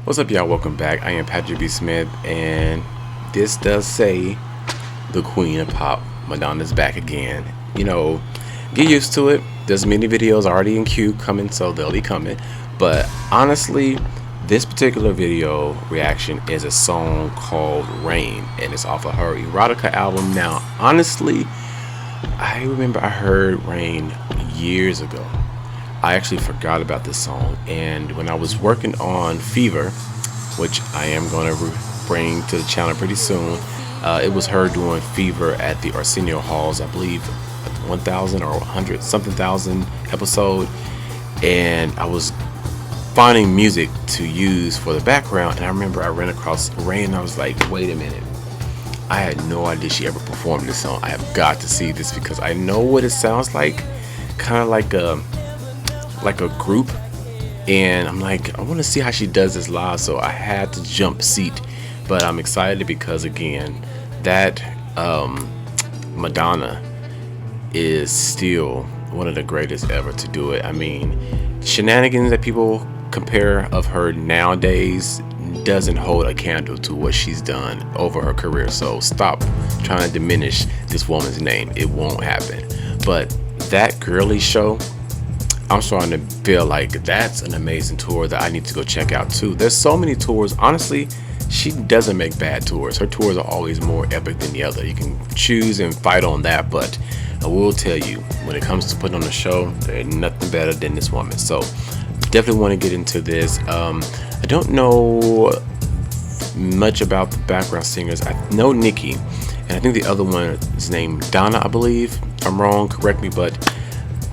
What's up, y'all? Welcome back. I am Patrick B. Smith, and this does say the Queen of Pop, Madonna's back again. Get used to it. There's many videos already in queue coming, so they'll be coming. But honestly, this particular video reaction is a song called Rain, and it's off of her Erotica album. Now, honestly, I remember I heard Rain years ago. I actually forgot about this song, and when I was working on Fever, which I am going to bring to the channel pretty soon, it was her doing Fever at the Arsenio Halls, I believe 1,000 or 100 something thousand episode, and I was finding music to use for the background, and I remember I ran across Rain, and I was like, wait a minute, I had no idea she ever performed this song. I have got to see this because I know what it sounds like, kind of like a group, and I'm like, I want to see how she does this live, so I had to jump seat. But I'm excited because, again, that Madonna is still one of the greatest ever to do it. I mean, shenanigans that people compare of her nowadays doesn't hold a candle to what she's done over her career, so stop trying to diminish this woman's name. It won't happen. But that Girlie show, I'm starting to feel like that's an amazing tour that I need to go check out too. There's so many tours. Honestly, she doesn't make bad tours. Her tours are always more epic than the other. You can choose and fight on that, but I will tell you, when it comes to putting on a show, there ain't nothing better than this woman. So definitely want to get into this. I don't know much about the background singers. I know Nikki, and I think the other one is named Donna, I believe. If I'm wrong, correct me, but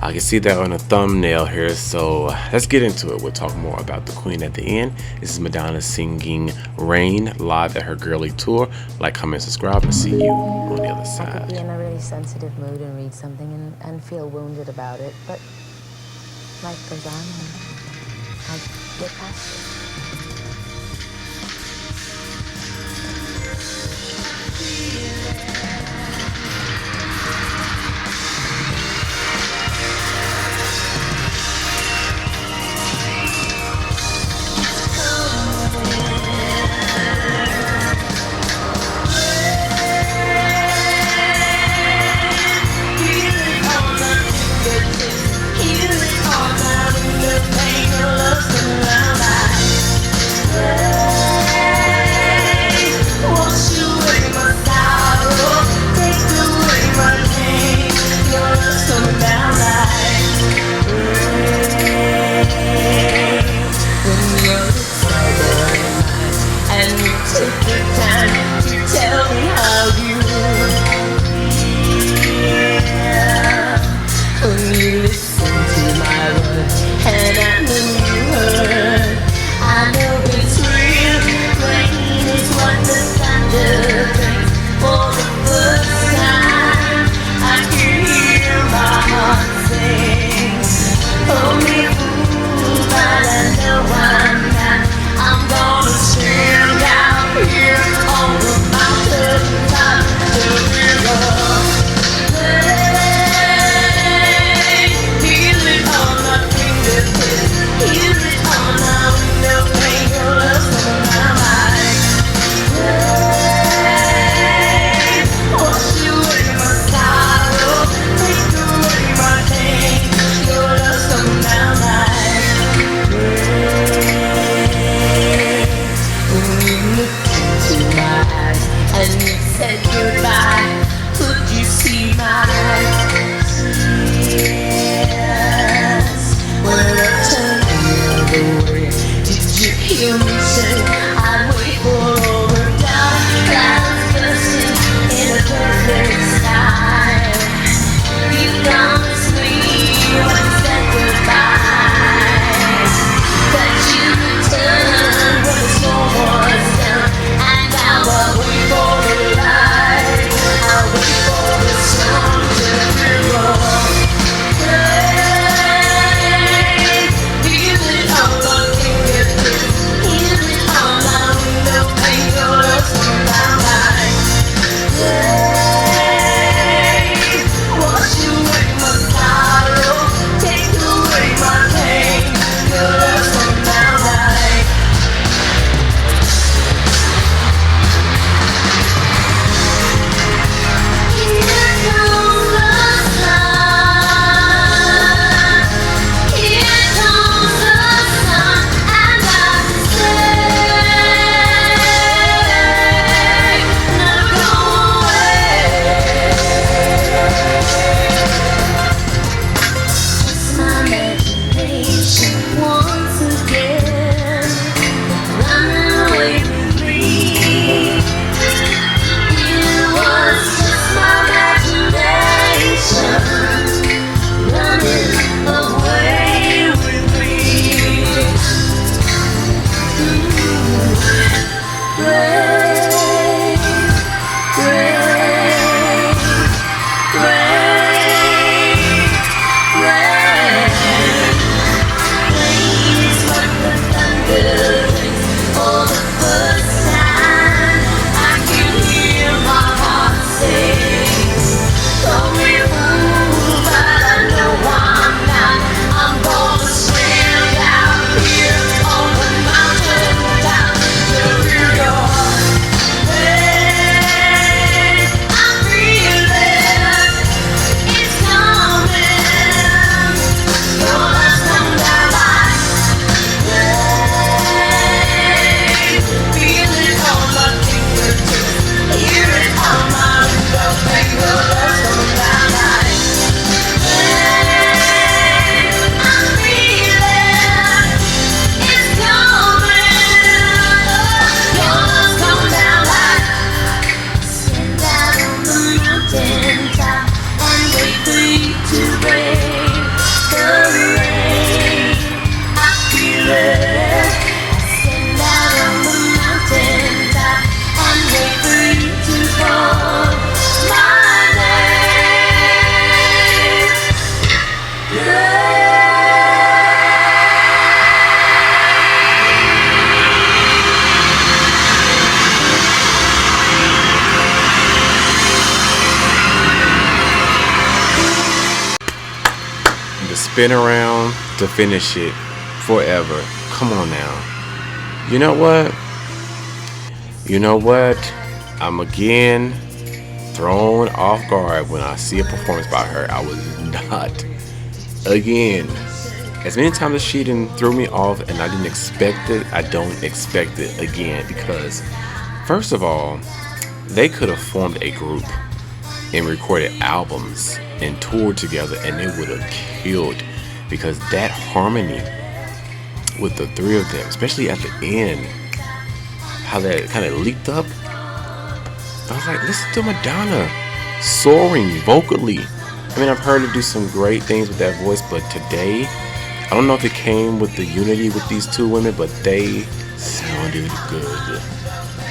I can see that on a thumbnail here, so let's get into it. We'll talk more about the Queen at the end. This is Madonna singing Rain live at her Girlie tour. Like, comment, subscribe, and see you on the other I side. could be in a really sensitive mood and read something and feel wounded about it, but life goes on and I get past it. For the first time, I can hear my heart sing. Call me a fool, but I know I'm not. I'm gonna swim down here on the mountain down to New York. Hey, I'm feeling it's coming. Your love's come down like rain. Feel it on my fingertips. Hear it on my window pane. Your love's come down like rain. I'm feeling it's coming. Your love's come down like sit down on the mountain top and wait for you to break the rain. I feel it. Sit down on the mountain top and wait for you to call my name. The spin around to finish it forever. Come on now. You know what? You know what? I'm again thrown off guard when I see a performance by her. I was not. Again, as many times as she didn't throw me off and I didn't expect it, I don't expect it again, because first of all, they could have formed a group and recorded albums and toured together and they would have killed, because that harmony with the three of them, especially at the end, how that kind of leaped up, I was like, listen to Madonna soaring vocally. I mean, I've heard her do some great things with that voice, but today, I don't know if it came with the unity with these two women, but they sounded good.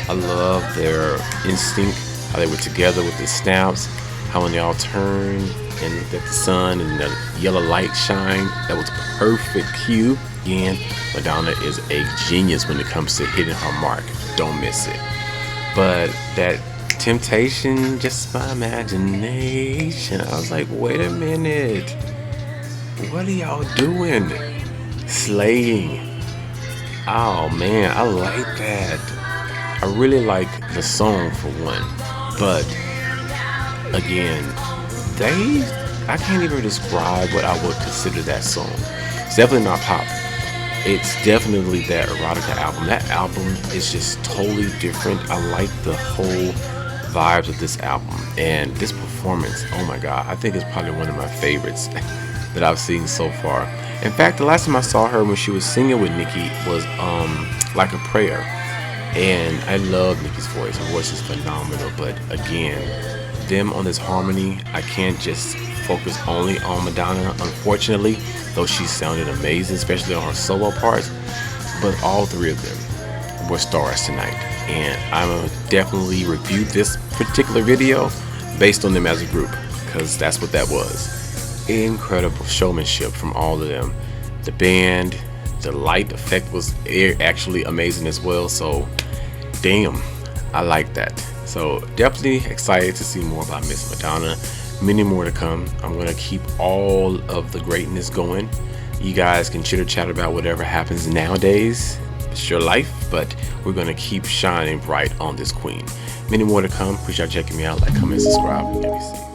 I love their instinct, how they were together with the snaps, how when they all turned and looked at the sun and the yellow light shine, that was perfect cue. Again, Madonna is a genius when it comes to hitting her mark. Don't miss it. But that Temptation, just my imagination, I was like, wait a minute, what are y'all doing? Slaying. Oh man, I like that. I really like the song for one, but again, I can't even describe what I would consider that song. It's definitely not pop. It's definitely that erotica album. That album is just totally different. I like the whole vibes of this album, and this performance, oh my god, I think it's probably one of my favorites that I've seen so far. In fact, the last time I saw her when she was singing with Nicki was Like a Prayer, and I love Nicki's voice. Her voice is phenomenal, but again, them on this harmony, I can't just focus only on Madonna, unfortunately, though she sounded amazing, especially on her solo parts, but all three of them were stars tonight, and I'm gonna definitely review this particular video based on them as a group, because that's what that was. Incredible showmanship from all of them. The band, the light effect was actually amazing as well, so damn, I like that. So definitely excited to see more about Miss Madonna. Many more to come. I'm gonna keep all of the greatness going. You guys can chitter chat about whatever happens nowadays. It's your life, but we're gonna keep shining bright on this queen. Many more to come. Appreciate you checking me out. Like, comment, subscribe. Let me see.